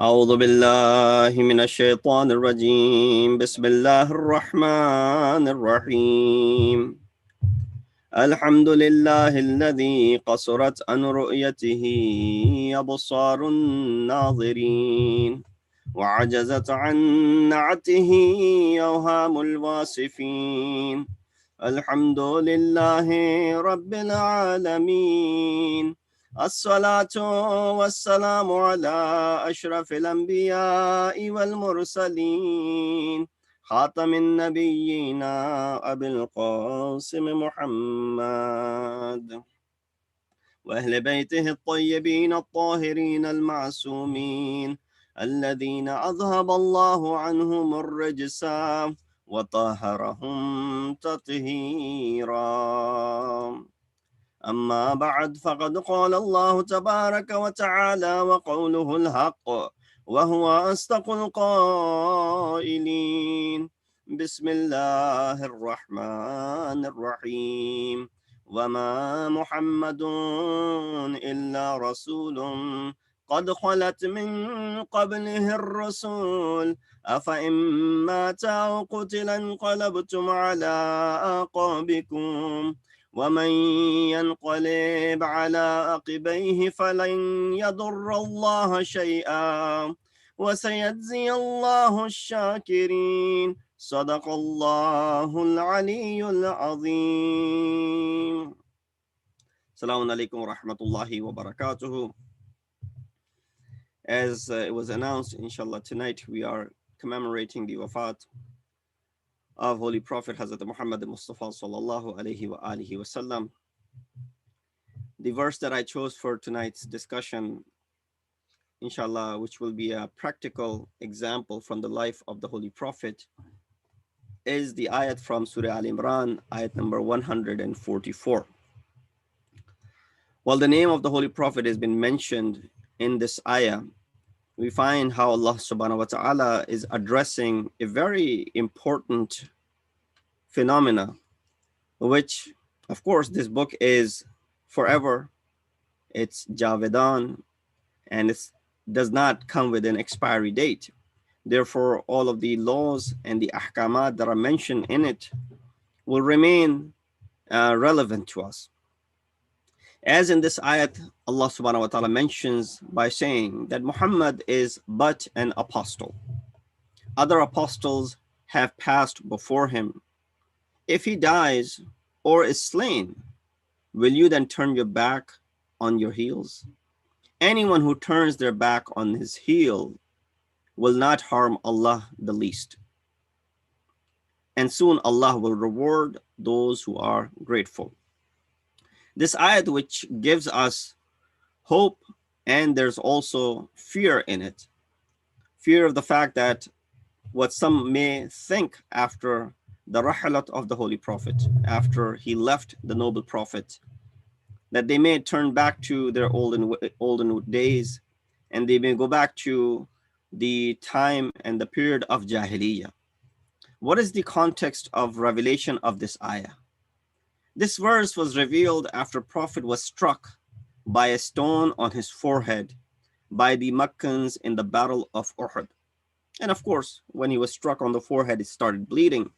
أعوذ بالله من الشيطان الرجيم بسم الله الرحمن الرحيم الحمد لله الذي قصرت عن رؤيته أبصار الناظرين وعجزت عن نعته أوهام الواصفين الحمد لله رب العالمين الصلاة والسلام على أشرف الأنبياء والمرسلين خاتم النبيين أبي القاسم محمد وأهل بيته الطيبين الطاهرين المعصومين الذين أذهب الله عنهم الرجس وطهرهم تطهيرا أما بعد فقد قال الله تبارك وتعالى وقوله الحق وهو أصدق القائلين بسم الله الرحمن الرحيم وما محمد إلا رسول قد خلت من قبله الرسول أفإن مات أو قتل انقلبتم على أعقابكم ومن ينقلب على عقبيه فلن يضر الله شيئا وسيجزي الله الشاكرين صدق الله العلي العظيم. Assalamu alaikum wa rahmatullahi wa barakatuhu. As it was announced, inshallah, tonight we are commemorating the Wafat of Holy Prophet Hazrat Muhammad Mustafa sallallahu alayhi wa alihi wasallam. The verse that I chose for tonight's discussion, inshallah, which will be a practical example from the life of the Holy Prophet, is the ayat from Surah Al-Imran, ayat number 144. While the name of the Holy Prophet has been mentioned in this ayah, we find how Allah subhanahu wa ta'ala is addressing a very important phenomena, which, of course, this book is forever, it's Javedan, and it does not come with an expiry date. Therefore, all of the laws and the ahkamat that are mentioned in it will remain relevant to us. As in this ayat, Allah subhanahu wa ta'ala mentions by saying that Muhammad is but an apostle. Other apostles have passed before him. If he dies or is slain, will you then turn your back on your heels? Anyone who turns their back on his heel will not harm Allah the least. And soon Allah will reward those who are grateful. This ayat, which gives us hope, and there's also fear in it. Fear of the fact that what some may think after the rahalat of the Holy Prophet, after he left the noble Prophet, that they may turn back to their olden days, and they may go back to the time and the period of Jahiliyyah. What is the context of revelation of this ayah? This verse was revealed after Prophet was struck by a stone on his forehead by the Meccans in the battle of Uhud. And of course, when he was struck on the forehead, it started bleeding.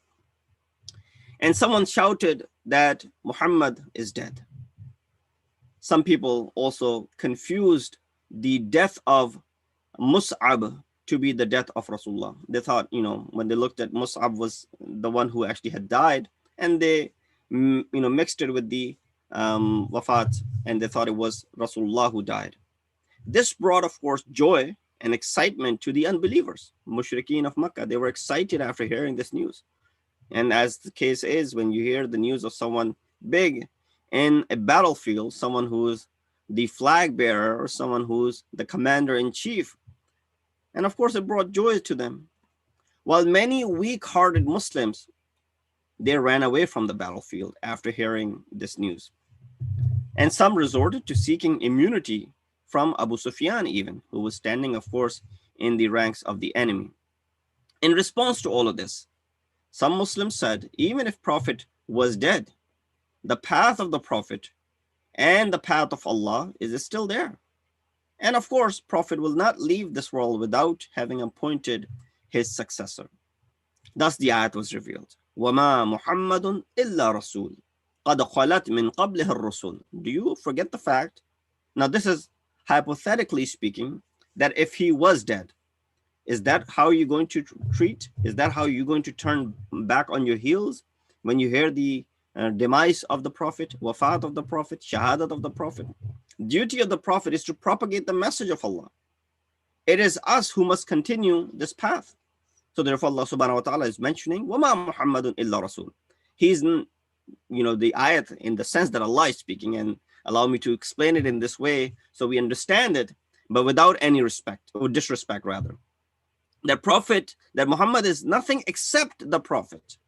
And someone shouted that Muhammad is dead. Some people also confused the death of Mus'ab to be the death of Rasulullah. They thought, when they looked at Mus'ab was the one who actually had died, and they mixed it with the Wafat, and they thought it was Rasulullah who died. This brought, of course, joy and excitement to the unbelievers, mushrikeen of Makkah. They were excited after hearing this news. And as the case is, when you hear the news of someone big in a battlefield, someone who's the flag bearer or someone who's the commander in chief, and of course it brought joy to them. While many weak-hearted Muslims, they ran away from the battlefield after hearing this news. And some resorted to seeking immunity from Abu Sufyan even, who was standing, of course, in the ranks of the enemy. In response to all of this, some Muslims said, even if Prophet was dead, the path of the Prophet and the path of Allah is still there. And of course, Prophet will not leave this world without having appointed his successor. Thus the ayat was revealed. وَمَا مُحَمَّدٌ إِلَّا رَسُولٌ قَدْ خَلَتْ مِنْ قَبْلِهِ الرُّسُلُ. Do you forget the fact? Now this is hypothetically speaking, that if he was dead, is that how you're going to treat? Is that how you're going to turn back on your heels when you hear the demise of the Prophet, wafat of the Prophet, shahadat of the Prophet? Duty of the Prophet is to propagate the message of Allah. It is us who must continue this path. So therefore Allah subhanahu wa ta'ala is mentioning, وَمَا مُحَمَّدٌ إِلَّا رَسُولٌ. He's, the ayat in the sense that Allah is speaking, and allow me to explain it in this way so we understand it, but without any respect or disrespect rather. That Prophet, that Muhammad is nothing except the Prophet,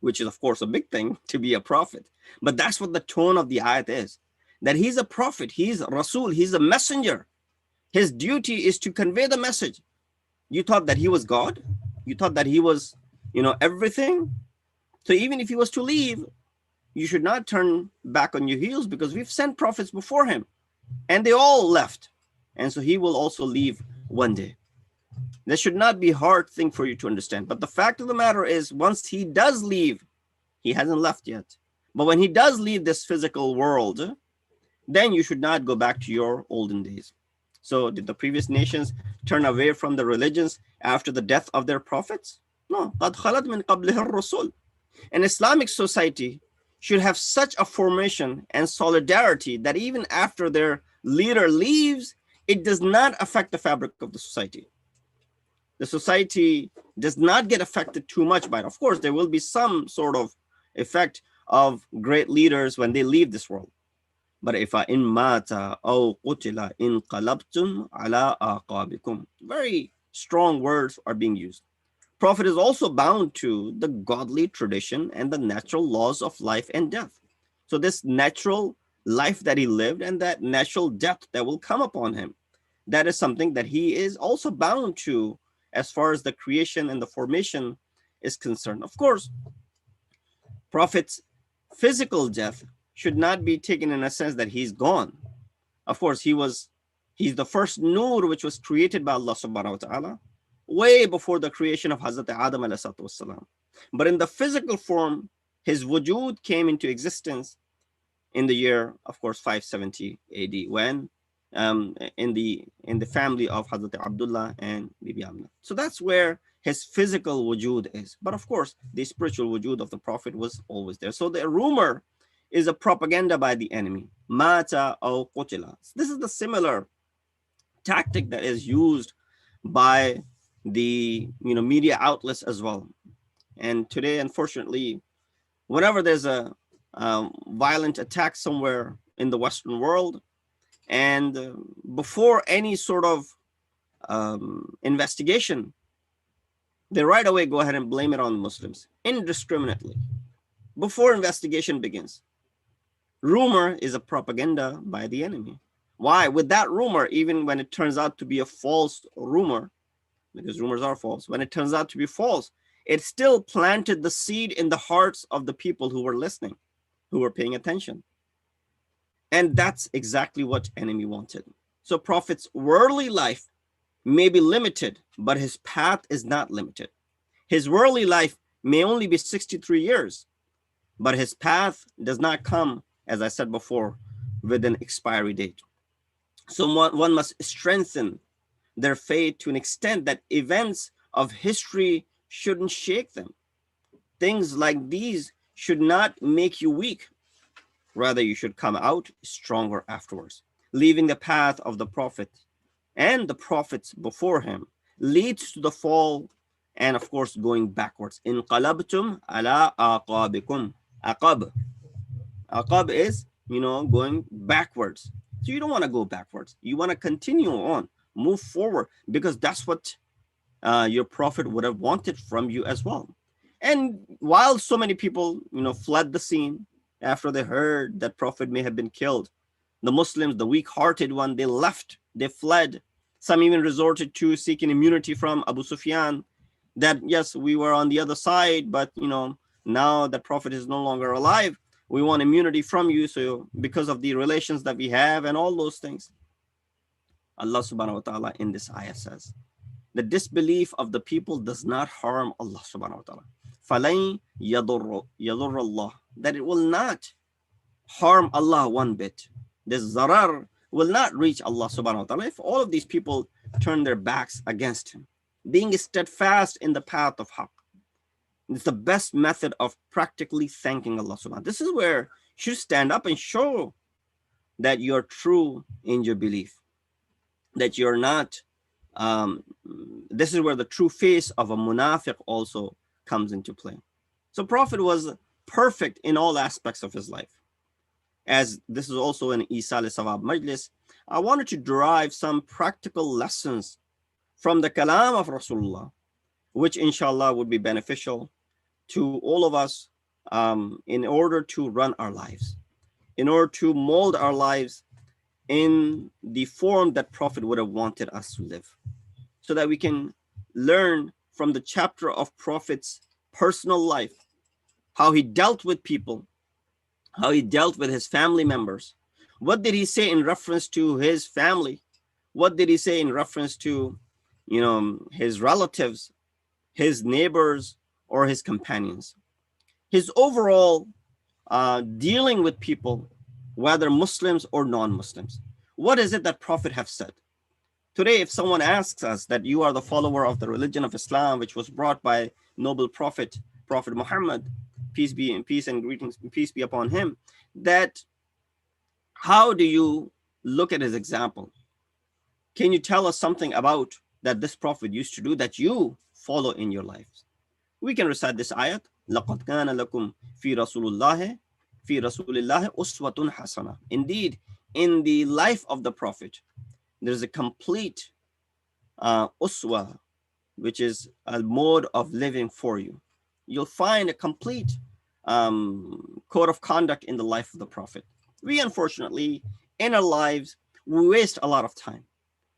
which is of course a big thing to be a Prophet. But that's what the tone of the ayat is, that he's a Prophet, he's Rasul, he's a messenger. His duty is to convey the message. You thought that he was God? You thought that he was, everything? So even if he was to leave, you should not turn back on your heels, because we've sent prophets before him and they all left. And so he will also leave one day. This should not be a hard thing for you to understand. But the fact of the matter is, once he does leave, he hasn't left yet. But when he does leave this physical world, then you should not go back to your olden days. So did the previous nations turn away from the religions after the death of their prophets? No. قَدْ خَلَتْ مِنْ قَبْلِهِ الرُّسُلُ. An Islamic society should have such a formation and solidarity that even after their leader leaves, it does not affect the fabric of the society. The society does not get affected too much by it. Of course, there will be some sort of effect of great leaders when they leave this world. But if in mata aw qutila in qalabtum ala aqabikum, very strong words are being used. Prophet is also bound to the godly tradition and the natural laws of life and death. So this natural life that he lived and that natural death that will come upon him, that is something that he is also bound to as far as the creation and the formation is concerned. Of course, Prophet's physical death should not be taken in a sense that he's gone. Of course, he's the first nur which was created by Allah subhanahu wa ta'ala way before the creation of Hazrat Adam alayhi salatu. But in the physical form, his wujud came into existence in the year, of course, 570 AD, when in the family of Hazrat Abdullah and Bibi Amna. So that's where his physical wujud is. But of course, the spiritual wujud of the Prophet was always there. So the rumor is a propaganda by the enemy. Mata aw qutila. This is the similar tactic that is used by the media outlets as well. And today, unfortunately, whenever there's a violent attack somewhere in the Western world, and before any sort of investigation, they right away go ahead and blame it on the Muslims indiscriminately before investigation begins. Rumor is a propaganda by the enemy. Why? With that rumor, even when it turns out to be a false rumor, because rumors are false, when it turns out to be false, it still planted the seed in the hearts of the people who were listening, who were paying attention. And that's exactly what enemy wanted. So Prophet's worldly life may be limited, but his path is not limited. His worldly life may only be 63 years, but his path does not come, as I said before, with an expiry date. So one must strengthen their faith to an extent that events of history shouldn't shake them. Things like these should not make you weak. Rather, you should come out stronger afterwards. Leaving the path of the Prophet and the prophets before him leads to the fall and, of course, going backwards. In qalabtum ala aqabikum. Aqab. Aqab is, going backwards. So you don't want to go backwards. You want to continue on, move forward, because that's what your Prophet would have wanted from you as well. And while so many people, fled the scene after they heard that Prophet may have been killed, the Muslims, the weak-hearted one, they left, they fled. Some even resorted to seeking immunity from Abu Sufyan, that yes, we were on the other side, but now that Prophet is no longer alive, we want immunity from you, so because of the relations that we have and all those things. Allah subhanahu wa ta'ala in this ayah says, the disbelief of the people does not harm Allah subhanahu wa ta'ala. فَلَن يَضُرَّ اللَّهِ, that it will not harm Allah one bit. This zarar will not reach Allah subhanahu wa ta'ala if all of these people turn their backs against him. Being steadfast in the path of haqq. It's the best method of practically thanking Allah subhanahu wa ta'ala. This is where you should stand up and show that you're true in your belief, that you're not, this is where the true face of a munafiq also comes into play. So Prophet was perfect in all aspects of his life. As this is also an Eisal-e-Sawab Majlis, I wanted to derive some practical lessons from the kalam of Rasulullah, which inshallah would be beneficial to all of us in order to run our lives, in order to mold our lives in the form that Prophet would have wanted us to live, so that we can learn from the chapter of Prophet's personal life, how he dealt with people, how he dealt with his family members. What did he say in reference to his family? What did he say in reference to, his relatives, his neighbors, or his companions? His overall dealing with people, whether Muslims or non-Muslims. What is it that Prophet have said? Today, if someone asks us that you are the follower of the religion of Islam, which was brought by noble Prophet Muhammad, peace and greetings, peace be upon him, that how do you look at his example? Can you tell us something about that this Prophet used to do that you follow in your lives? We can recite this ayat, لَقَدْ كَانَ لَكُمْ فِي رَسُولِ اللَّهِ أُسْوَةٌ حَسَنَةٌ. Indeed, in the life of the Prophet, there's a complete uswa, which is a mode of living for you. You'll find a complete code of conduct in the life of the Prophet. We, unfortunately, in our lives, we waste a lot of time.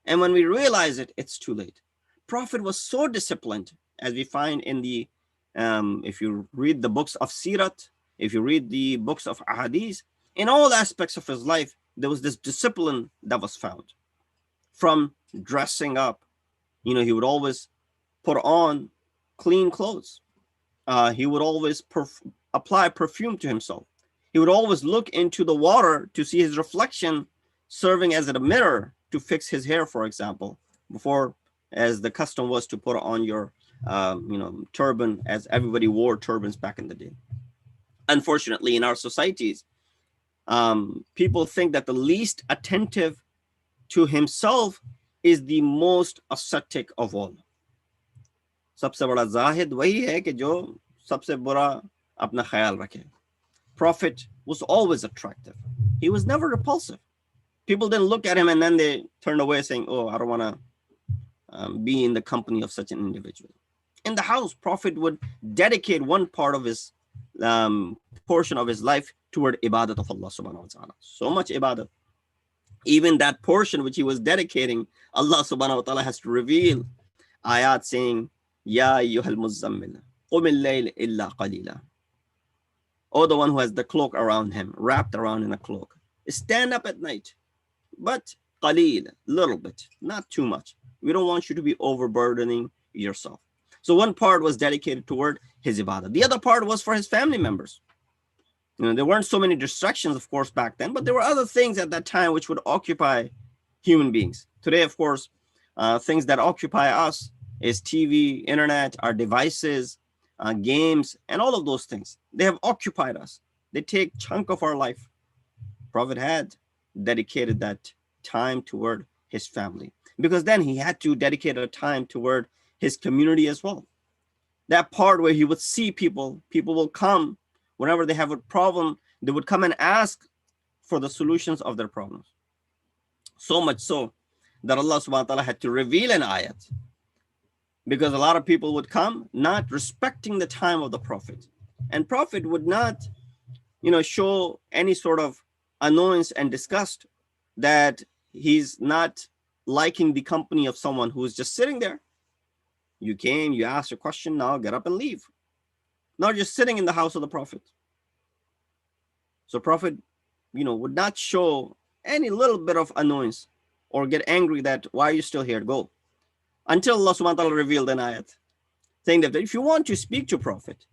And when we realize it, it's too late. Prophet was so disciplined, as we find in the, if you read the books of Sirat, if you read the books of Ahadith, in all aspects of his life, there was this discipline that was found. From dressing up, he would always put on clean clothes. He would always apply perfume to himself. He would always look into the water to see his reflection, serving as a mirror to fix his hair, for example, before, as the custom was to put on your, turban, as everybody wore turbans back in the day. Unfortunately, in our societies, people think that the least attentive to himself is the most ascetic of all. सबसे बड़ा जाहिद वही है कि जो सबसे बुरा अपना ख्याल रखे. Prophet was always attractive. He was never repulsive. People didn't look at him and then they turned away saying, oh, I don't want to be in the company of such an individual. In the house, Prophet would dedicate one part of his portion of his life toward ibadat of Allah subhanahu wa ta'ala. So much ibadat. Even that portion which he was dedicating, Allah subhanahu wa ta'ala has to reveal ayat saying, Ya ayyuhal muzzammil, qum al-layl illa qalila. Oh, the one who has the cloak around him, wrapped around in a cloak. Stand up at night, but qalil, little bit, not too much. We don't want you to be overburdening yourself. So one part was dedicated toward his ibadah. The other part was for his family members. There weren't so many distractions, of course, back then, but there were other things at that time which would occupy human beings. Today, of course, things that occupy us is TV, internet, our devices, games, and all of those things. They have occupied us. They take chunk of our life. Prophet had dedicated that time toward his family, because then he had to dedicate a time toward his community as well. That part where he would see people will come. Whenever they have a problem, they would come and ask for the solutions of their problems. So much so that Allah subhanahu wa ta'ala had to reveal an ayat, because a lot of people would come not respecting the time of the Prophet. And Prophet would not, show any sort of annoyance and disgust that he's not liking the company of someone who's just sitting there. You came, you asked a question, now get up and leave. Not just sitting in the house of the Prophet. So Prophet, would not show any little bit of annoyance or get angry that why are you still here? Go. Until Allah subhanahu wa ta'ala revealed an ayat saying that if you want to speak to Prophet,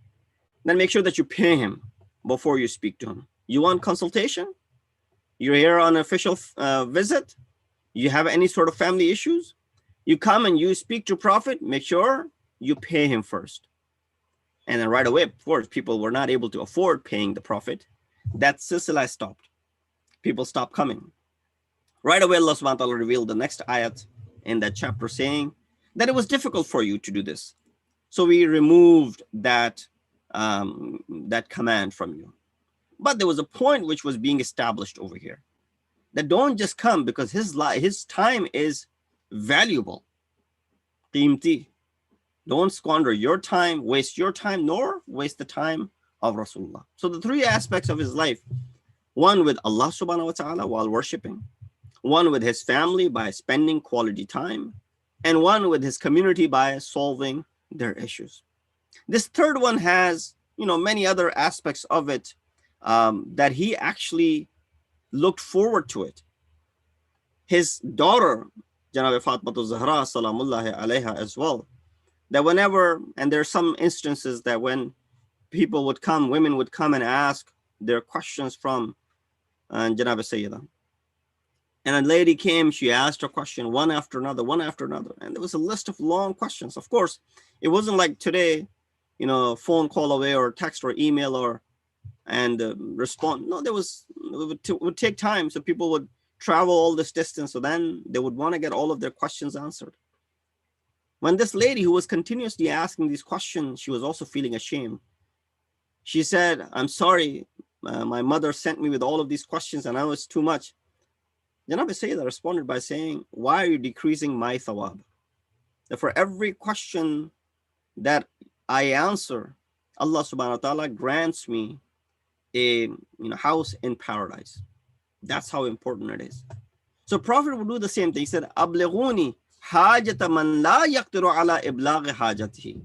then make sure that you pay him before you speak to him. You want consultation? You're here on an official visit? You have any sort of family issues? You come and you speak to Prophet, make sure you pay him first. And then right away, of course, people were not able to afford paying the Prophet. That silsila stopped. People stopped coming. Right away, Allah subhanahu wa ta'ala revealed the next ayat in that chapter saying that it was difficult for you to do this. So we removed that command from you. But there was a point which was being established over here, that don't just come because his time is valuable. Qimti. Don't squander your time, waste your time, nor waste the time of Rasulullah. So the three aspects of his life: one with Allah subhanahu wa ta'ala while worshiping, one with his family by spending quality time, and one with his community by solving their issues. This third one has, many other aspects of it that he actually looked forward to it. His daughter, Janab Fatimatu Zahra, salamullahi alayha, as well, that whenever, and there are some instances that when people would come, women would come and ask their questions from Janab Sayyidah. And a lady came, she asked her question one after another, and there was a list of long questions. Of course, it wasn't like today, phone call away or text or email and respond. No, it would take time. So people would travel all this distance. So then they would want to get all of their questions answered. When this lady who was continuously asking these questions, she was also feeling ashamed. She said, I'm sorry, my mother sent me with all of these questions and I was too much. Janab Sayyidah responded by saying, why are you decreasing my thawab? That for every question that I answer, Allah subhanahu wa ta'ala grants me a house in paradise. That's how important it is. So Prophet would do the same thing. He said, Ablighuni hajata man la yaqdiru ala iblaghi hajatihi.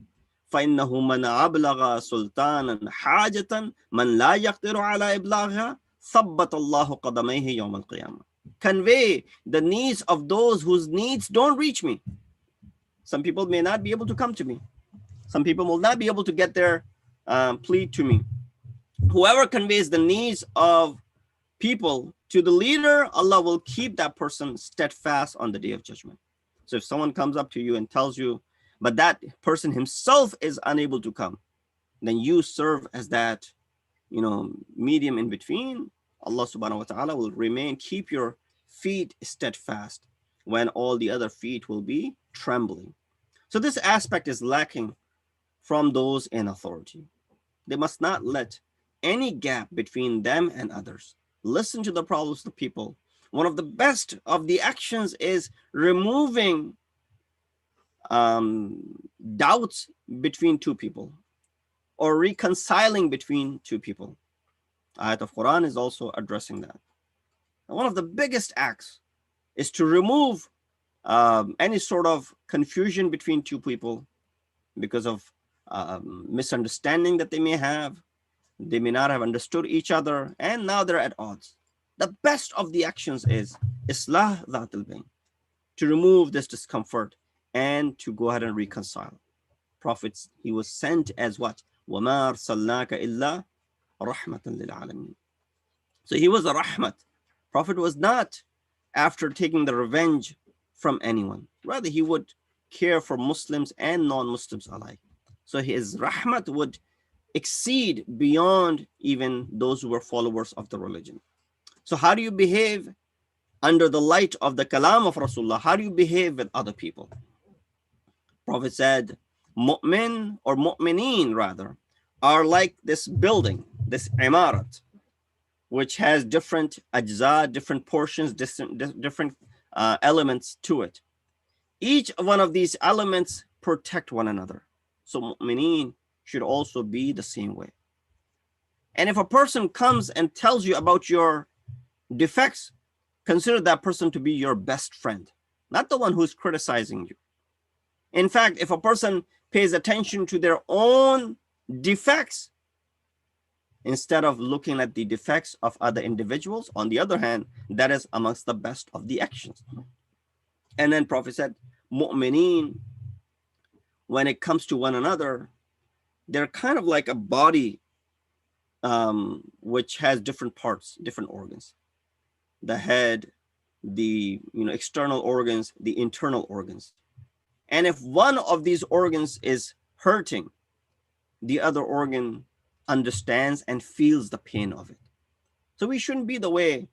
فَإِنَّهُ مَنْ أَبْلَغَ سُلْطَانًا حَاجَةً مَنْ لَا يَقْدِرُ عَلَى إِبْلَاغِهَا ثَبَّتَ اللَّهُ قَدَمَيْهِ يَوْمَ الْقِيَامَةِ. Convey the needs of those whose needs don't reach me. Some people may not be able to come to me. Some people will not be able to get their plea to me. Whoever conveys the needs of people to the leader, Allah will keep that person steadfast on the day of judgment. So if someone comes up to you and tells you, but that person himself is unable to come, then you serve as that, medium in between. Allah subhanahu wa ta'ala will keep your feet steadfast when all the other feet will be trembling. So this aspect is lacking from those in authority. They must not let any gap between them and others. Listen to the problems of the people. One of the best of the actions is removing doubts between two people or reconciling between two people. Ayat of Quran is also addressing that. And one of the biggest acts is to remove any sort of confusion between two people because of misunderstanding that they may have. They may not have understood each other, and now they're at odds. The best of the actions is Islah Dhat al-Bayn, to remove this discomfort and to go ahead and reconcile. Prophets, he was sent as what? وَمَا أَرْسَلْنَاكَ إِلَّا رَحْمَةً لِلْعَالَمِينَ. So he was a rahmat. Prophet was not after taking the revenge from anyone. Rather, he would care for Muslims and non-Muslims alike. So his rahmat would exceed beyond even those who were followers of the religion. So how do you behave under the light of the kalam of Rasulullah? How do you behave with other people? Prophet said, mu'min or mu'mineen rather, are like this building, this imarat, which has different ajza, different portions, different elements to it. Each one of these elements protect one another. So mu'mineen should also be the same way. And if a person comes and tells you about your defects, consider that person to be your best friend, not the one who's criticizing you. In fact, if a person pays attention to their own defects instead of looking at the defects of other individuals, on the other hand, that is amongst the best of the actions. And then Prophet said, mu'mineen, when it comes to one another, they're kind of like a body which has different parts, different organs. The head, the external organs, the internal organs. And if one of these organs is hurting, the other organ understands and feels the pain of it. So we shouldn't be the way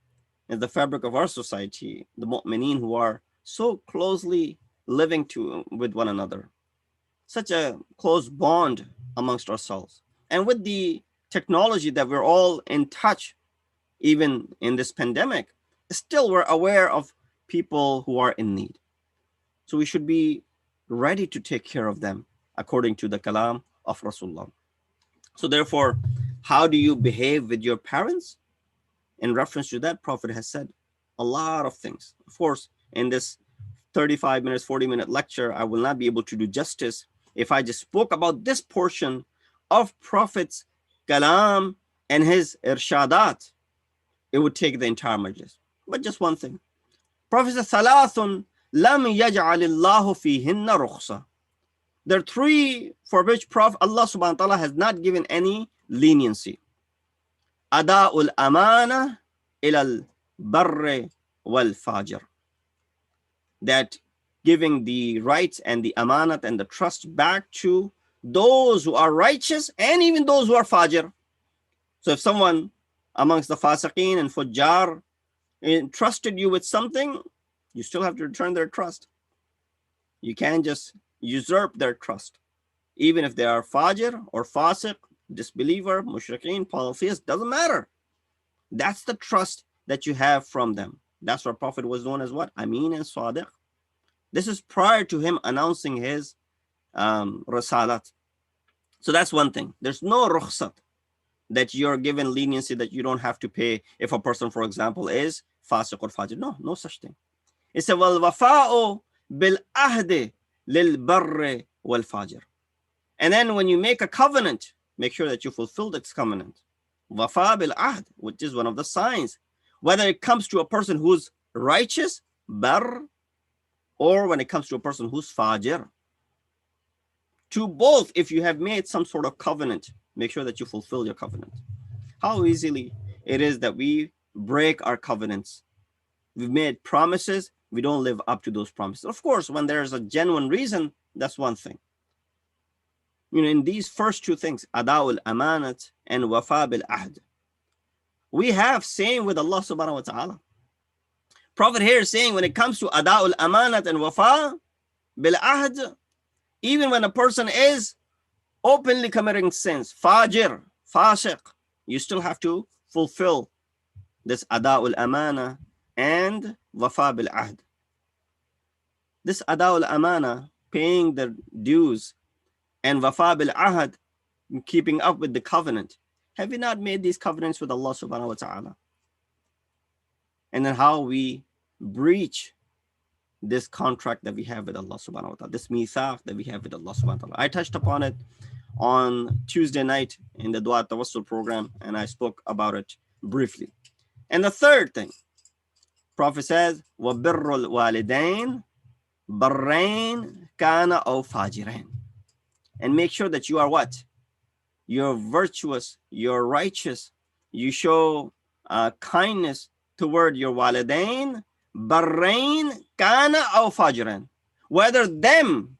in the fabric of our society, the mu'mineen who are so closely living with one another, such a close bond amongst ourselves. And with the technology that we're all in touch, even in this pandemic, still we're aware of people who are in need. So we should be ready to take care of them according to the kalam of Rasulullah. So therefore, how do you behave with your parents? In reference to that, Prophet has said a lot of things. Of course, in this 35 minutes, 40-minute lecture, I will not be able to do justice if I just spoke about this portion of Prophet's kalam and his irshadat. It would take the entire majlis. But just one thing. Prophet says, ثَلَاثٌ لَمْ يَجْعَلِ اللَّهُ فِيهِنَّ رُخْصَةً. There are three for which Allah subhanahu wa ta'ala has not given any leniency. أَدَاءُ الْأَمَانَةِ إِلَى الْبَرِّ وَالْفَاجِرِ. That giving the rights and the amanat and the trust back to those who are righteous and even those who are fajr. So if someone amongst the fasiqeen and fujjar entrusted you with something, you still have to return their trust. You can't just usurp their trust. Even if they are fajr or fasiq, disbeliever, mushrikeen, polytheist, doesn't matter. That's the trust that you have from them. That's what Prophet was known as what? Ameen and Sadiq. This is prior to him announcing his risalat. So that's one thing. There's no rukhsat that you're given leniency that you don't have to pay if a person, for example, is fasiq or fajr. No such thing. It said, wal wafa'u bil ahdi lil barri wal fajr. And then when you make a covenant, make sure that you fulfill this covenant. Wafa bil ahd, which is one of the signs. Whether it comes to a person who's righteous, bar, or when it comes to a person who's fajr. To both, if you have made some sort of covenant, make sure that you fulfill your covenant. How easily it is that we break our covenants. We've made promises, we don't live up to those promises. Of course, when there's a genuine reason, that's one thing. In these first two things, ada'ul amanat and wafa bil ahd, we have same with Allah subhanahu wa ta'ala. Prophet here is saying when it comes to ada'ul amanat and wafa bil ahd, even when a person is openly committing sins, fajr, fasiq, you still have to fulfill this ada'ul amana and wafa bil ahd. This ada'ul amana, paying the dues, and wafa bil ahd, keeping up with the covenant. Have you not made these covenants with Allah subhanahu wa ta'ala? And then how we breach this contract that we have with Allah subhanahu wa ta'ala, this mithaq that we have with Allah subhanahu wa ta'ala. I touched upon it on Tuesday night in the Dua Tawassul program, and I spoke about it briefly. And the third thing, Prophet says, وَبِرُّ الْوَالِدَيْنِ بَرَّيْنِ كَانَ أَوْ فَاجِرَيْنِ. And make sure that you are what? You're virtuous, you're righteous, you show kindness toward your walidain, barrain kana aw fajran. Whether them,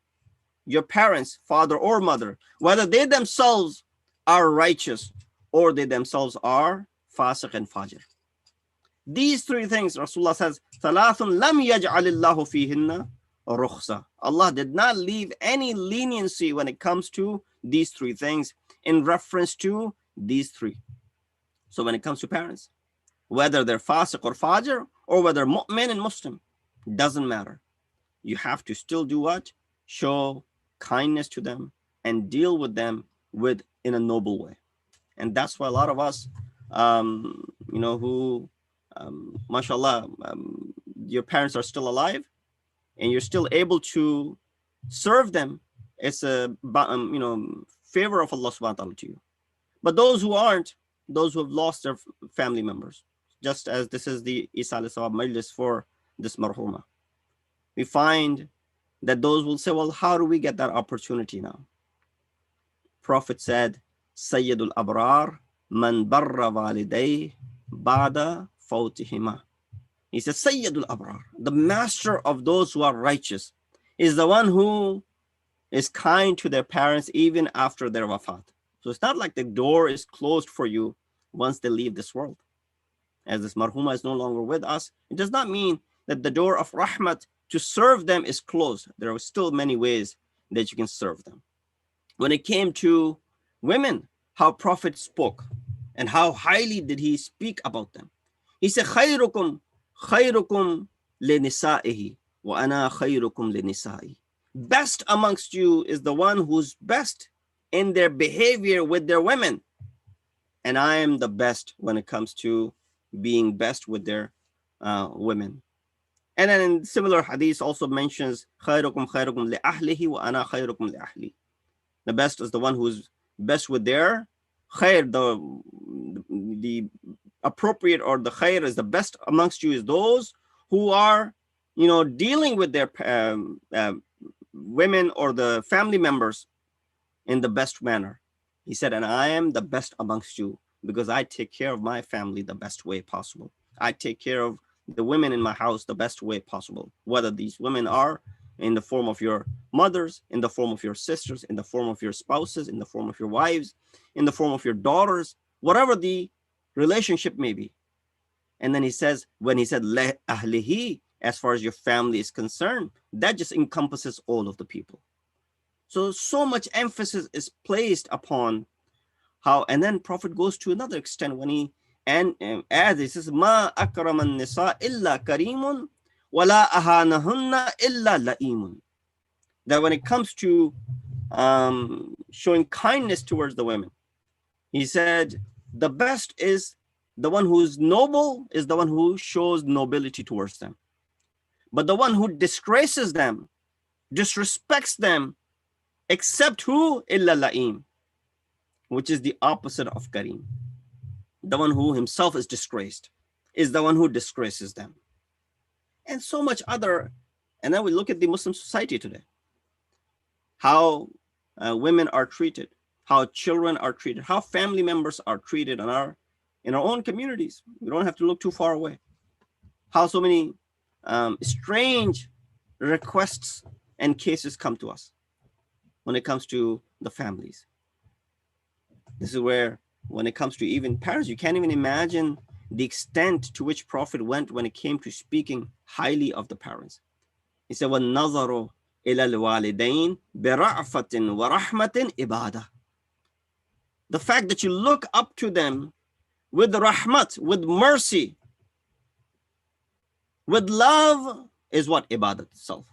your parents, father or mother, whether they themselves are righteous or they themselves are fasiq and fajr. These three things, Rasulullah says, ثَلَاثٌ لَمْ يَجْعَلِ اللَّهُ فِيهِنَّ رُخْصَةً. Allah did not leave any leniency when it comes to these three things in reference to these three. So when it comes to parents, whether they're fasiq or fajr, or whether mu'min and Muslim, doesn't matter. You have to still do what? Show kindness to them and deal with them in a noble way. And that's why a lot of us, who, mashallah, your parents are still alive and you're still able to serve them. It's a, favor of Allah subhanahu wa ta'ala to you. But those who aren't, those who have lost their family members, just as this is the Eisal-e-Sawab Majlis for this Marhuma. we find that those will say, well, how do we get that opportunity now? Prophet said, Sayyidul Abrar, man barra waliday ba'da fawtihima. He says, Sayyidul Abrar, the master of those who are righteous, is the one who is kind to their parents even after their wafat. So it's not like the door is closed for you once they leave this world. As this Marhuma is no longer with us, it does not mean that the door of rahmat to serve them is closed. There are still many ways that you can serve them. When it came to women, how Prophet spoke and how highly did he speak about them. He said, خيركم خيركم لنسائه وأنا خيركم لنسائي. Best amongst you is the one who's best in their behavior with their women. And I am the best when it comes to being best with their women. And then in similar hadith also mentions خيركم خيركم لأهله وأنا خيركم لأهلي. The best is the one who's best with their khair. The appropriate or the khair is the best amongst you is those who are, dealing with their women or the family members in the best manner. He said, and I am the best amongst you because I take care of my family the best way possible. I take care of the women in my house the best way possible, whether these women are in the form of your mothers, in the form of your sisters, in the form of your spouses, in the form of your wives, in the form of your daughters, whatever the relationship may be. And then he says, when he said le ahlihi, as far as your family is concerned, that just encompasses all of the people. So much emphasis is placed upon how, and then Prophet goes to another extent when he adds, he says, ma akraman nisa illa karimun wala ahanahunna illa la'imun. That when it comes to showing kindness towards the women, he said, the best is the one who's noble is the one who shows nobility towards them. But the one who disgraces them, disrespects them, except who? Illa la'im, which is the opposite of kareem. The one who himself is disgraced is the one who disgraces them. And so much other. And then we look at the Muslim society today. How women are treated, how children are treated, how family members are treated in our own communities. We don't have to look too far away. How so many strange requests and cases come to us when it comes to the families. This is where, when it comes to even parents, you can't even imagine the extent to which Prophet went when it came to speaking highly of the parents. He said, وَالنَّظَرُ إِلَى الْوَالِدَيْنِ بِرَعْفَةٍ وَرَحْمَةٍ إِبَادَةٍ. The fact that you look up to them with rahmat, with mercy, with love is what? Ibadat itself.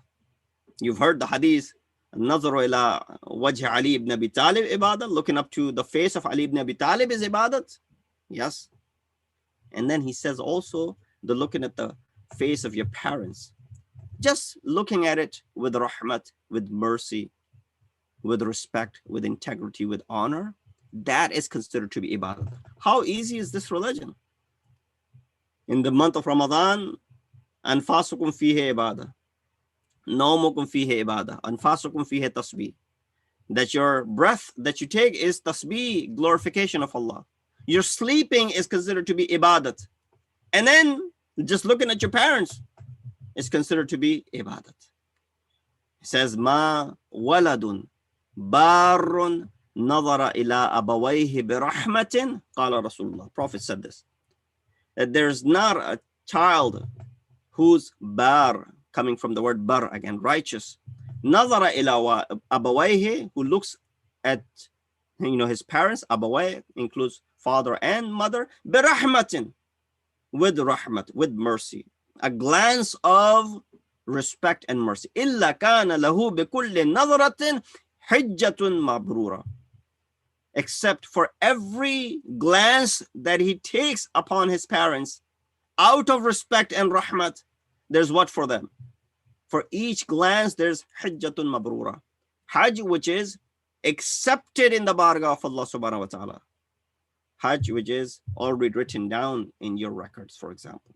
You've heard the hadith, النظر إلى وجه علي ibn Abi Talib ibadat, looking up to the face of Ali ibn Abi Talib is ibadat. Yes. And then he says also the looking at the face of your parents, just looking at it with rahmat, with mercy, with respect, with integrity, with honor, that is considered to be ibadat. How easy is this religion? In the month of Ramadan, أنفاسكم فيه عبادة, نومكم فيه عبادة, أنفاسكم فيه tasbih. That your breath that you take is tasbih, glorification of Allah. Your sleeping is considered to be ibadat. And then just looking at your parents is considered to be ibadat. It says, ما ولد بار نظر إلى أبويه برحمة قال رسول الله. Prophet said this, that there's not a child who's bar, coming from the word bar again, righteous. نظر إلى أبويه, who looks at his parents. Abaway includes father and mother. برحمة, with rahmat, with mercy, a glance of respect and mercy. إلا كان له بكل نظرة حجة مبرورة. Except for every glance that he takes upon his parents out of respect and rahmat, there's what for them? For each glance, there's hajjatun mabrura. Hajj, which is accepted in the bargah of Allah subhanahu wa ta'ala. Hajj, which is already written down in your records, for example.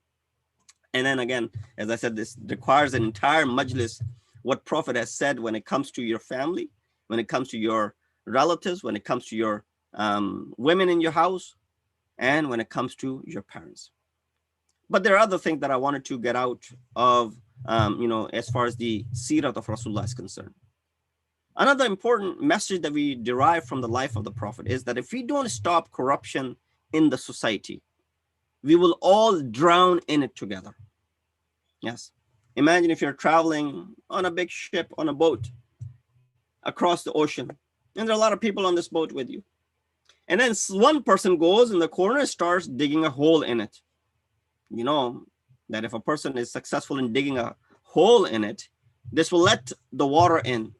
And then again, as I said, this requires an entire majlis, what Prophet has said when it comes to your family, when it comes to your relatives, when it comes to your women in your house, and when it comes to your parents. But there are other things that I wanted to get out of, as far as the seerat of Rasulullah is concerned. Another important message that we derive from the life of the Prophet is that if we don't stop corruption in the society, we will all drown in it together. Yes. Imagine if you're traveling on a big ship, on a boat across the ocean, and there are a lot of people on this boat with you. And then one person goes in the corner and starts digging a hole in it. You know that if a person is successful in digging a hole in it, this will let the water in.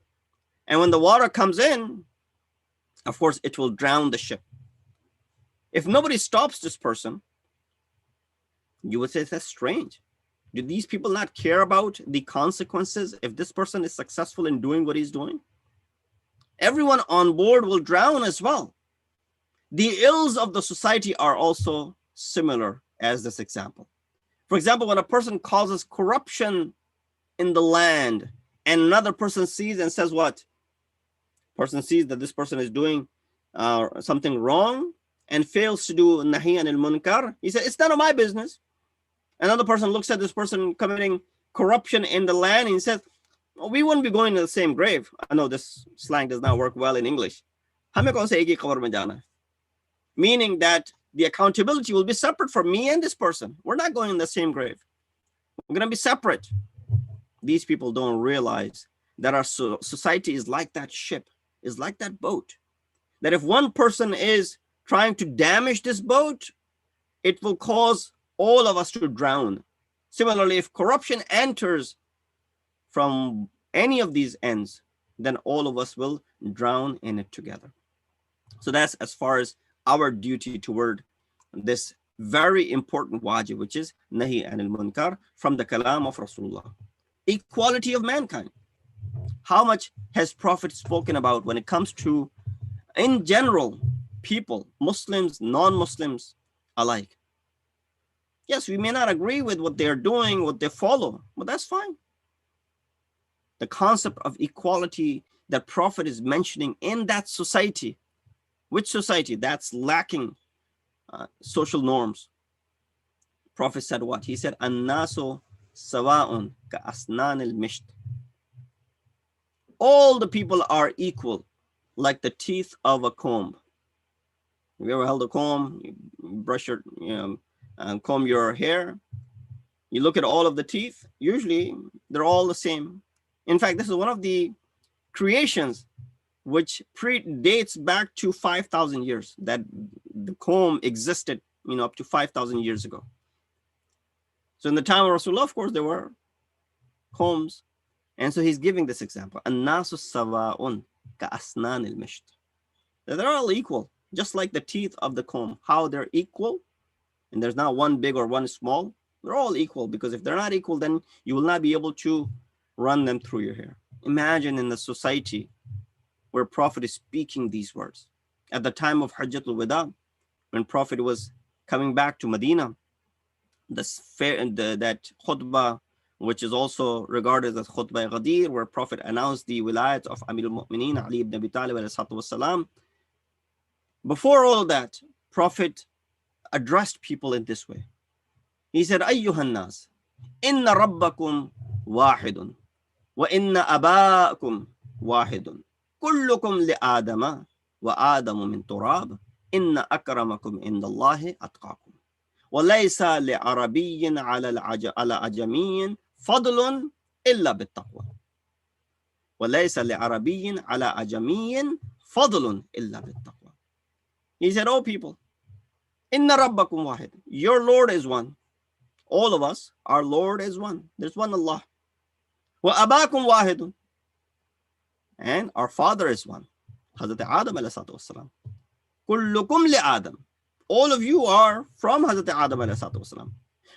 And when the water comes in, of course, it will drown the ship. If nobody stops this person, you would say that's strange. Do these people not care about the consequences if this person is successful in doing what he's doing? Everyone on board will drown as well. The ills of the society are also similar as this example. For example, when a person causes corruption in the land and another person sees and says what? Person sees that this person is doing something wrong and fails to do nahi anil munkar. He said, it's none of my business. Another person looks at this person committing corruption in the land and says, oh, we wouldn't be going to the same grave. I know this slang does not work well in English. Meaning that the accountability will be separate for me and this person. We're not going in the same grave. We're going to be separate. These people don't realize that our society is like that ship, is like that boat. That if one person is trying to damage this boat, it will cause all of us to drown. Similarly, if corruption enters from any of these ends, then all of us will drown in it together. So that's as far as our duty toward this very important wajib, which is nahi anil munkar, from the kalam of Rasulullah. Equality of mankind. How much has Prophet spoken about when it comes to, in general, people, Muslims, non-Muslims alike? Yes, we may not agree with what they're doing, what they follow, but that's fine. The concept of equality that Prophet is mentioning in that society, which society that's lacking social norms? Prophet said what? He said, "An-nasu sawa'un ka asnan al-misht." All the people are equal, like the teeth of a comb. Have you ever held a comb? You brush your, comb your hair. You look at all of the teeth. Usually, they're all the same. In fact, this is one of the creations which predates back to 5,000 years, that the comb existed, up to 5,000 years ago. So in the time of Rasulullah, of course, there were combs. And so he's giving this example. An-nasu sawa'un ka asnan al-misht. They're all equal, just like the teeth of the comb. How they're equal, and there's not one big or one small. They're all equal, because if they're not equal, then you will not be able to run them through your hair. Imagine in the society where Prophet is speaking these words. At the time of Hajjatul Wada, when Prophet was coming back to Medina, that khutbah, which is also regarded as khutbah Ghadir, where Prophet announced the wilayat of Amir al-Mu'mineen Ali ibn Abi Talib alayhi. Before all of that, Prophet addressed people in this way. He said, Ayyuhan nas, inna rabbakum wahidun, wa inna aba'akum wahidun. Kullukum li Adama, wa Adamu min turab, inna akramakum indallahi atqakum. وَلَيْسَ لِعَرَبِيٍّ عَلَى أَجَمِيٍّ فَضْلٌ إِلَّا بِالتَّقْوَى. وَلَيْسَ لِعَرَبِيٍّ عَلَى أَجَمِيٍّ فَضْلٌ إِلَّا بِالتَّقْوَى. He said, oh people, Inna Rabbakum wahid. Your Lord is one. All of us, our Lord is one. There's one Allah. Wa abakum wahidun. And our Father is one. Hazrat Adam alayhi salatu wasalam. Kullukum li Adam. All of you are from Hazrat Adam alayhi salatu wasalam.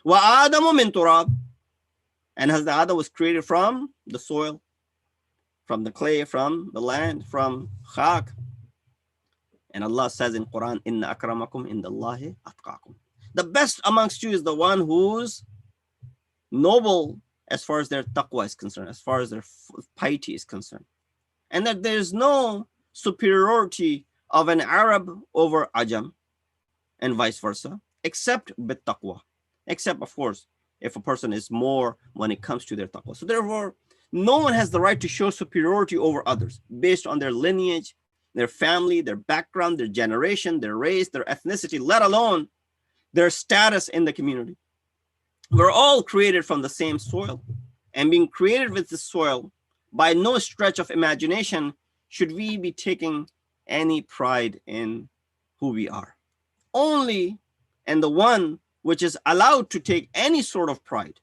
Wa Adamu min turab. And Hazrat Adam was created from the soil, from the clay, from the land, from khak. And Allah says in Quran, Inna akramakum indallahi atqakum. The best amongst you is the one who's noble as far as their taqwa is concerned, as far as their piety is concerned. And that there is no superiority of an Arab over Ajam and vice versa, except bit taqwa. Except, of course, if a person is more when it comes to their taqwa. So therefore, no one has the right to show superiority over others based on their lineage, their family, their background, their generation, their race, their ethnicity, let alone their status in the community. We're all created from the same soil, and being created with the soil, by no stretch of imagination should we be taking any pride in who we are. Only, and the one which is allowed to take any sort of pride,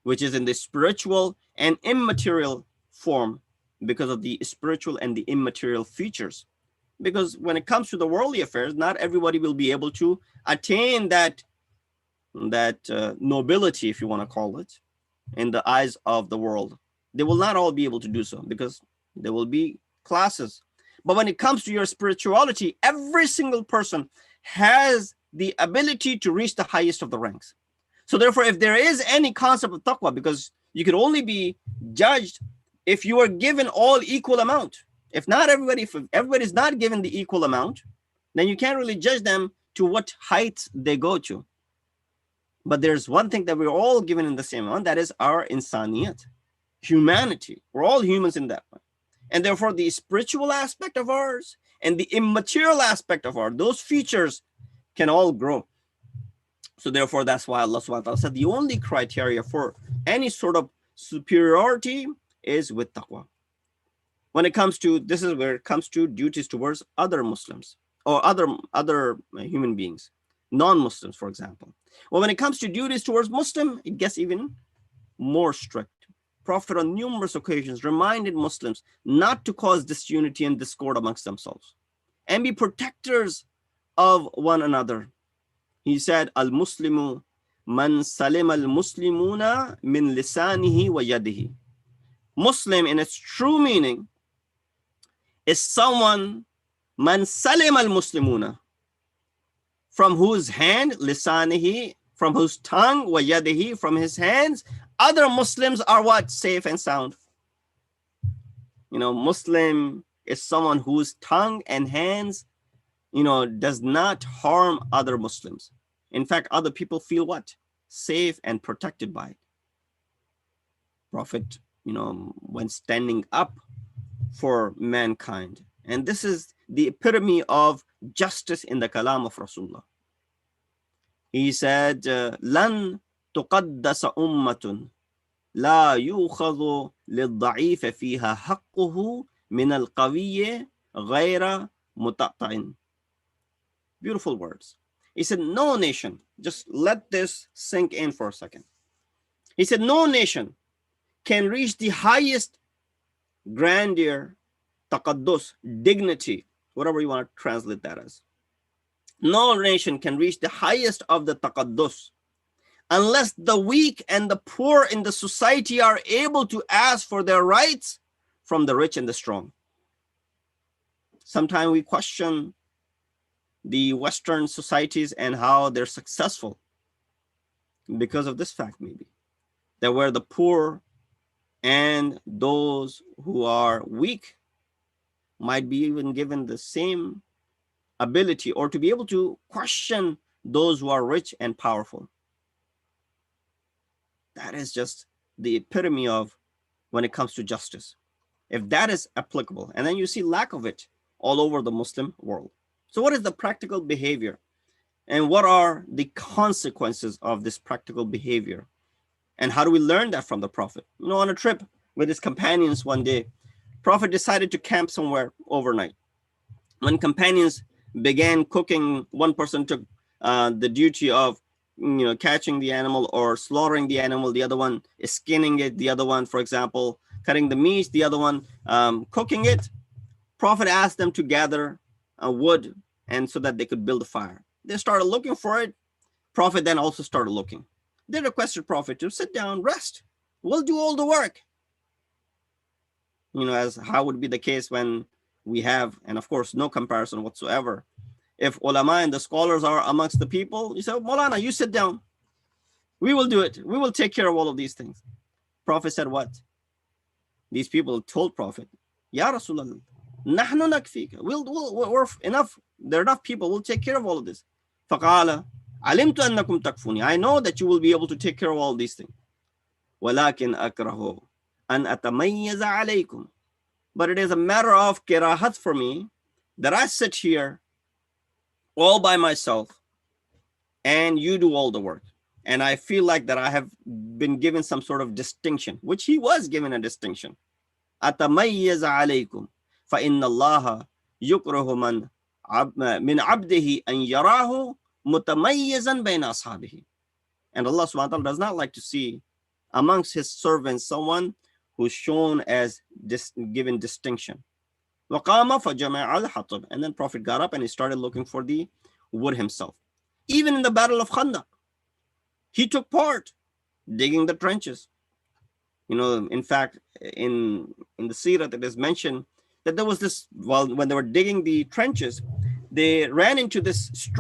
which is in the spiritual and immaterial form, because of the spiritual and the immaterial features. Because when it comes to the worldly affairs, not everybody will be able to attain that nobility, if you want to call it, in the eyes of the world. They will not all be able to do so, because there will be classes. But when it comes to your spirituality, every single person has the ability to reach the highest of the ranks. So therefore, if there is any concept of taqwa, because you can only be judged if you are given all equal amount. If everybody is not given the equal amount, then you can't really judge them to what heights they go to. But there's one thing that we're all given in the same amount, that is our insaniyat, humanity. We're all humans in that way. And therefore, the spiritual aspect of ours and the immaterial aspect of ours, those features can all grow. So therefore, that's why Allah subhanahu wa ta'ala said the only criteria for any sort of superiority is with taqwa. When it comes to, this is where it comes to duties towards other Muslims or other human beings, non-Muslims, for example. Well, when it comes to duties towards Muslim, it gets even more strict. Prophet on numerous occasions reminded Muslims not to cause disunity and discord amongst themselves and be protectors of one another. He said, Al-Muslimu man salim al-Muslimuna min lisanihi wa yadihi. Muslim in its true meaning is someone, man salim al-Muslimuna, from whose hand, lisanihi, from whose tongue, wa yadihi, from his hands, other Muslims are what? Safe and sound. Muslim is someone whose tongue and hands, does not harm other Muslims. In fact, other people feel what? Safe and protected by it. Prophet, when standing up for mankind. And this is the epitome of justice in the kalam of Rasulullah. He said, Lan tuqaddasa ummatun la yukhadhu lil-da'if fiha haqquhu min al-qawiyyi ghayra mutaqta'in. Beautiful words. He said, no nation, just let this sink in for a second. He said, no nation can reach the highest grandeur, taqaddus, dignity, whatever you want to translate that as. No nation can reach the highest of the taqaddus unless the weak and the poor in the society are able to ask for their rights from the rich and the strong. Sometimes we question the Western societies and how they're successful because of this fact, maybe, that where the poor and those who are weak might be even given the same ability or to be able to question those who are rich and powerful. That is just the epitome of when it comes to justice. If that is applicable, and then you see lack of it all over the Muslim world. So what is the practical behavior? And what are the consequences of this practical behavior? And how do we learn that from the Prophet? On a trip with his companions one day, Prophet decided to camp somewhere overnight. When companions began cooking, one person took the duty of catching the animal or slaughtering the animal. The other one is skinning it. The other one, for example, cutting the meat. The other one cooking it. Prophet asked them to gather wood and so that they could build a fire. They started looking for it. Prophet then also started looking. They requested Prophet to sit down, rest. We'll do all the work. As how would be the case when we have, and of course, no comparison whatsoever. If ulama and the scholars are amongst the people, you say, Moulana, you sit down. We will do it. We will take care of all of these things. Prophet said what? These people told Prophet, Ya Rasulallah, nahnu nakfika. We're enough. There are enough people. We'll take care of all of this. فَقَالَ عَلِمْتُ أَنَّكُمْ تَكْفُونِ. I know that you will be able to take care of all these things. وَلَكِنْ أَكْرَهُ أَنْ أَتَمَيَّزَ عَلَيْكُمْ. But it is a matter of kirahat for me that I sit here all by myself and you do all the work. And I feel like that I have been given some sort of distinction, which he was given a distinction. أتميز عليكم فإن الله يكره من عبده أن يراه متميزا بين أصحابه. And Allah subhanahu wa ta'ala does not like to see amongst his servants someone who's shown as given distinction. وقام فجمع الحطب. And then Prophet got up and he started looking for the wood himself. Even in the battle of Khandaq, he took part digging the trenches. You know, in fact, in the seerah it is mentioned that there was this, when they were digging the trenches, they ran into this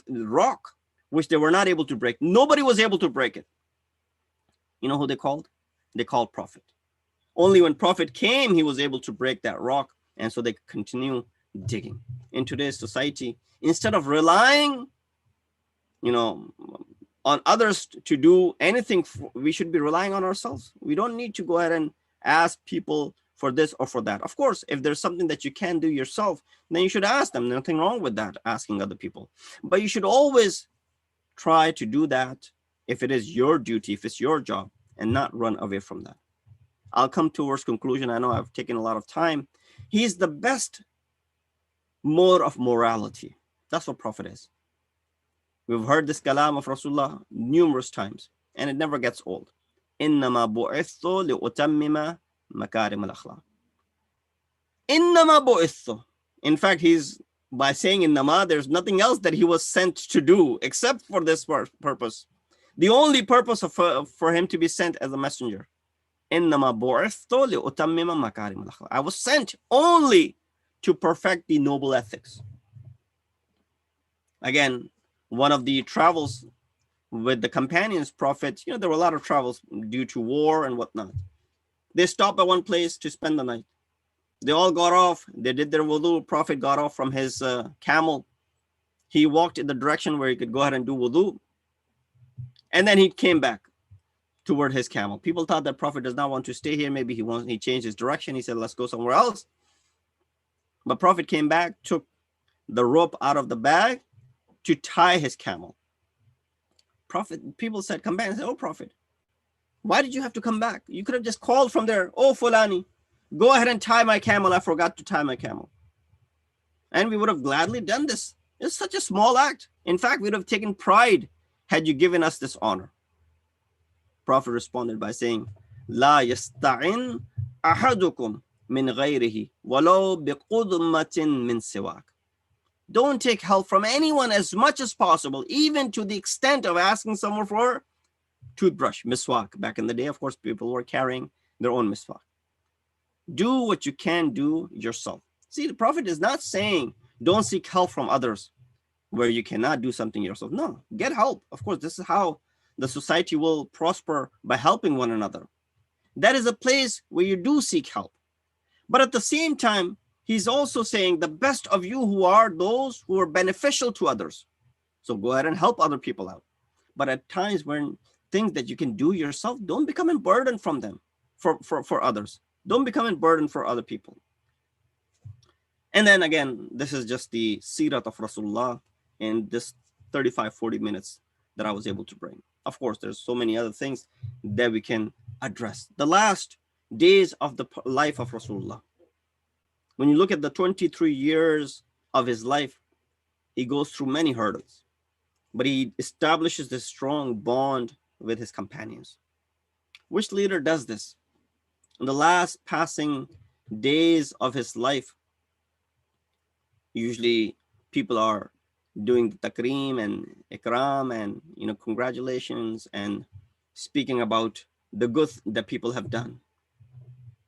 rock, which they were not able to break. Nobody was able to break it. You know who they called? They called Prophet. Only when Prophet came, he was able to break that rock. And so they could continue digging. In today's society, instead of relying, you know, on others to do anything, we should be relying on ourselves. We don't need to go ahead and ask people for this or for that. Of course, if there's something that you can do yourself, then you should ask them. Nothing wrong with that, asking other people. But you should always try to do that if it is your duty, if it's your job, and not run away from that. I'll come towards conclusion. I know I've taken a lot of time. He's the best mode of morality. That's what Prophet is. We've heard this kalam of Rasulullah numerous times, and it never gets old. إِنَّمَا بُعِثْتُ لِأُتَمِّمَ مَكَارِمَ الْأَخْلَاقِ. إِنَّمَا بُعِثْتُ. In fact, by saying إِنَّمَا, there's nothing else that he was sent to do except for this purpose. The only purpose for him to be sent as a messenger. إِنَّمَا بُعِثْتُ لِأُتَمِّمَ مَكَارِمَ الْأَخْلَاقِ. I was sent only to perfect the noble ethics. Again, one of the travels with the companions, Prophet, you know, there were a lot of travels due to war and whatnot. They stopped at one place to spend the night. They all got off. They did their wudu. Prophet got off from his camel. He walked in the direction where he could go ahead and do wudu. And then he came back toward his camel. People thought that Prophet does not want to stay here. Maybe he changed his direction. He said, let's go somewhere else. But Prophet came back, took the rope out of the bag to tie his camel. Prophet, people said, come back. And said, oh, Prophet, why did you have to come back? You could have just called from there. Oh, Fulani, go ahead and tie my camel. I forgot to tie my camel. And we would have gladly done this. It's such a small act. In fact, we would have taken pride had you given us this honor. Prophet responded by saying, La yasta'in ahadukum min ghayrihi walau biqudmatin min siwak. Don't take help from anyone as much as possible, even to the extent of asking someone for toothbrush, miswak. Back in the day, of course, people were carrying their own miswak. Do what you can do yourself. See, the Prophet is not saying don't seek help from others where you cannot do something yourself. No, get help. Of course, this is how the society will prosper, by helping one another. That is a place where you do seek help. But at the same time, he's also saying the best of you who are those who are beneficial to others. So go ahead and help other people out. But at times when things that you can do yourself, don't become a burden from them, for others. Don't become a burden for other people. And then again, this is just the seerat of Rasulullah in this 35-40 minutes that I was able to bring. Of course, there's so many other things that we can address. The last days of the life of Rasulullah. When you look at the 23 years of his life, he goes through many hurdles, but he establishes this strong bond with his companions. Which leader does this? In the last passing days of his life, usually people are doing the takreem and ikram and, you know, congratulations and speaking about the good that people have done.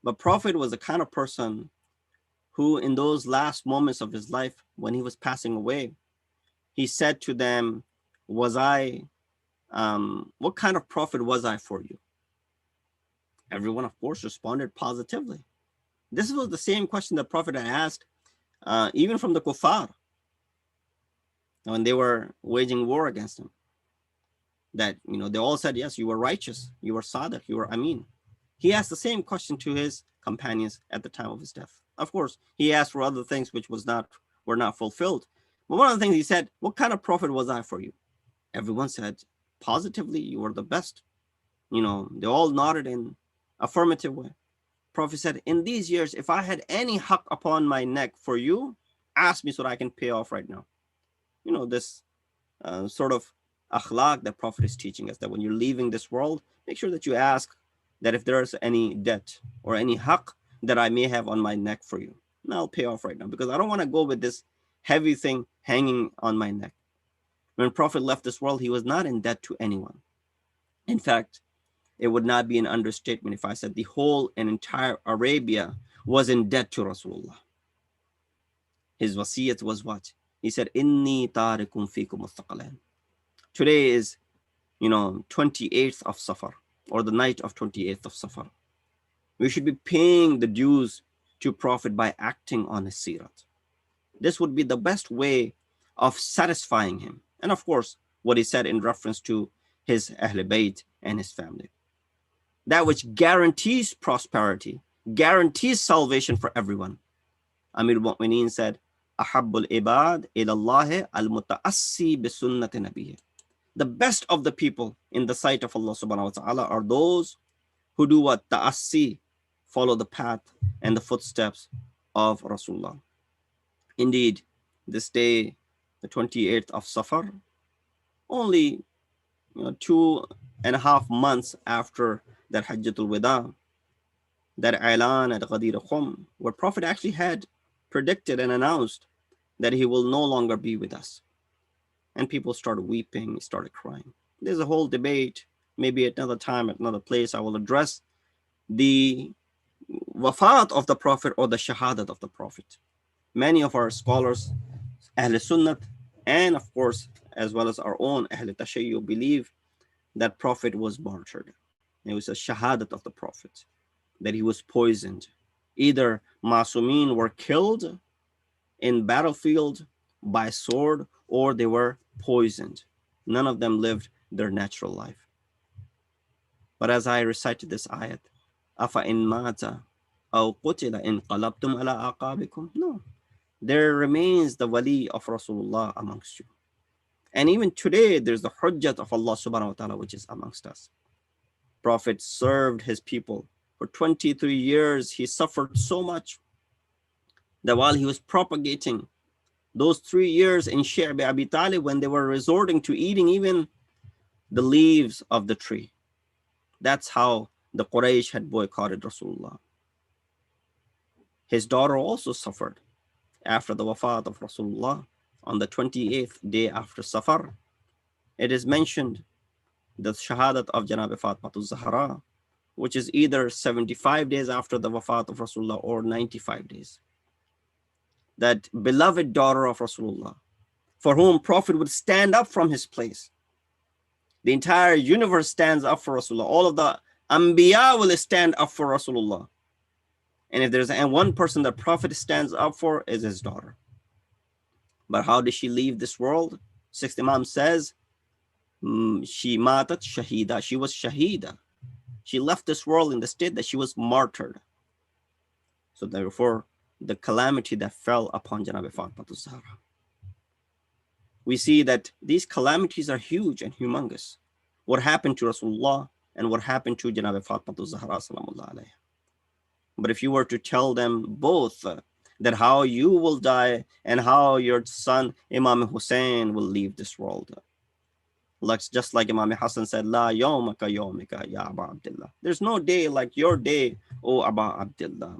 But Prophet was the kind of person who in those last moments of his life, when he was passing away, he said to them, was I what kind of prophet was I for you? Everyone, of course, responded positively. This was the same question the Prophet had asked even from the kuffar when they were waging war against him. That, they all said, yes, you were righteous, you were sadiq, you were amin. He asked the same question to his companions at the time of his death. Of course, he asked for other things which were not fulfilled. But one of the things he said, what kind of prophet was I for you? Everyone said, positively, you were the best. They all nodded in affirmative way. Prophet said, in these years, if I had any haqq upon my neck for you, ask me so that I can pay off right now. This sort of akhlaq that Prophet is teaching us, that when you're leaving this world, make sure that you ask that if there's any debt or any haqq that I may have on my neck for you, and I'll pay off right now, because I don't want to go with this heavy thing hanging on my neck. When Prophet left this world, he was not in debt to anyone. In fact, it would not be an understatement if I said the whole and entire Arabia was in debt to Rasulullah. His wasiyat was what? He said, Inni tarikum fikum mustaqalain. Today is, 28th of Safar, or the night of 28th of Safar. We should be paying the dues to Prophet by acting on his sirat. This would be the best way of satisfying him. And of course, what he said in reference to his Ahl Bayt and his family. That which guarantees prosperity, guarantees salvation for everyone. Amir al-Mu'mineen said, Ahabbul ibad ilallahi al-muta'assi bisunnati nabiyyi. The best of the people in the sight of Allah subhanahu wa ta'ala are those who do what? Ta'assi, follow the path and the footsteps of Rasulullah. Indeed, this day, the 28th of Safar, only 2.5 months after that Hajjatul Wada, that Ailan at Ghadir Khum, where Prophet actually had predicted and announced that he will no longer be with us. And people started weeping, started crying. There's a whole debate. Maybe at another time, at another place, I will address the wafat of the Prophet or the shahadat of the Prophet. Many of our scholars, Ahl Sunnat, and of course, as well as our own Ahl Tashayyu, believe that Prophet was martyred. It was a shahadat of the Prophet, that he was poisoned. Either Masumin were killed in battlefield by sword, or they were poisoned. None of them lived their natural life. But as I recited this ayat, Afa in mata aw qutila in qalabtum ala aqabikum. No, there remains the wali of Rasulullah amongst you. And even today, there's the hujjat of Allah subhanahu wa ta'ala, which is amongst us. Prophet served his people for 23 years. He suffered so much that while he was propagating those 3 years in Shi'bi Abi Talib, when they were resorting to eating even the leaves of the tree, that's how the Quraysh had boycotted Rasulullah. His daughter also suffered after the wafat of Rasulullah on the 28th day after Safar. It is mentioned the shahadat of Janab Fatmatul Zahra, which is either 75 days after the wafat of Rasulullah or 95 days. That beloved daughter of Rasulullah, for whom Prophet would stand up from his place. The entire universe stands up for Rasulullah. All of the Anbiya will stand up for Rasulullah. And if there's one person that Prophet stands up for, is his daughter. But how did she leave this world? Sixth Imam says, she matat shahida. She was shahida. She left this world in the state that she was martyred. So therefore, the calamity that fell upon Janab Fatmatul Zahra. We see that these calamities are huge and humongous. What happened to Rasulullah and what happened to Janab Fatmatul Zahra salamullah alayha. But if you were to tell them both that how you will die and how your son Imam Hussein will leave this world, just like Imam Hassan said, La yawmaka yawmika ya Aba Abdullah. There's no day like your day, O Aba Abdullah.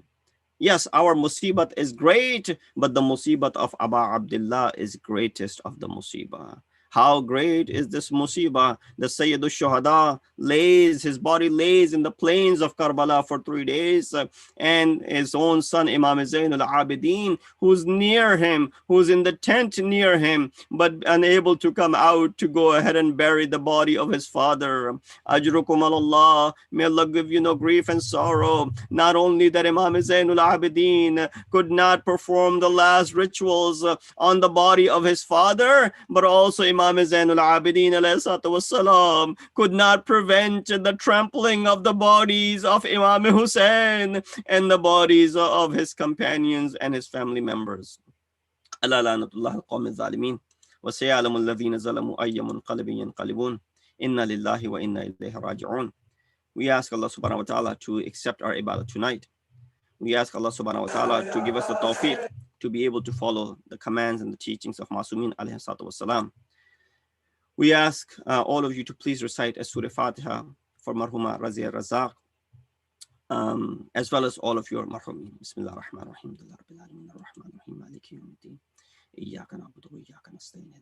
Yes, our musibat is great, but the musibat of Aba Abdullah is greatest of the musibah. How great is this musibah? The Sayyid al-Shuhada his body lays in the plains of Karbala for 3 days, and his own son Imam Zain al-Abidin, who's near him, who's in the tent near him, but unable to come out to go ahead and bury the body of his father. Ajrukum Allah, may Allah give you no grief and sorrow. Not only that Imam Zain al-Abidin could not perform the last rituals on the body of his father, but also Imam Zainul Abidin والسلام, could not prevent the trampling of the bodies of Imam Hussein and the bodies of his companions and his family members. ألا لعنة الله القوم الظالمين وسيعلم الذين ظلموا أي منقلب ينقلبون إنا لله وإنا إليه راجعون. We ask Allah subhanahu wa ta'ala to accept our ibadah tonight. We ask Allah subhanahu wa ta'ala to give us the tawfiq to be able to follow the commands and the teachings of Masumin alayhi salatu wasalam. We ask all of you to please recite a Surah Fatiha for Marhuma, Razia, Razak, as well as all of your Marhumin. Bismillah ar-Rahman ar-Rahim. Alhamdulillah Rabbil Alamin ar-Rahman ar-Rahim. Maliki yawmiddin. Iyyaka na'budu wa iyyaka nasta'in.